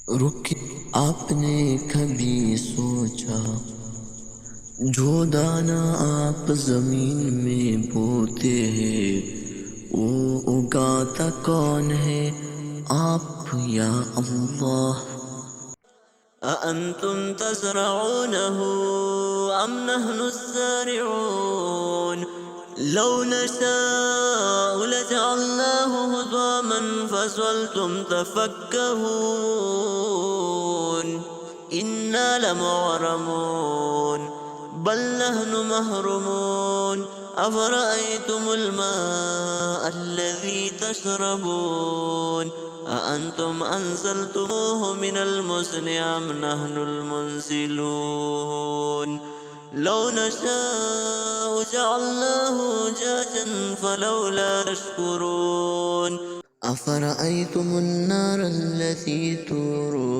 रुके, आपने कभी सोचा जो दाना आप जमीन में बोते हैं वो उगाता कौन है, आप या अल्लाह। अअंतुम तज़रऊनहु अम नहनु ज़ारिऊन लौ नशाअ लजअलनाहु हुतामन फज़ल्तुम तफ़क्कहून इन्ना लमुग़रमून बल नहनु महरूमून अफ़रअयतुमुल माअ अल्लज़ी तशरबून अअंतुम अंज़लतमूहु मिनल मुज़्नि अम नहनुल मुनज़िलून लौ नशाअ जअलनाहु उजाजन फलौला तशकुरून अफ़रअयतुमुन नार अल्लती तूरून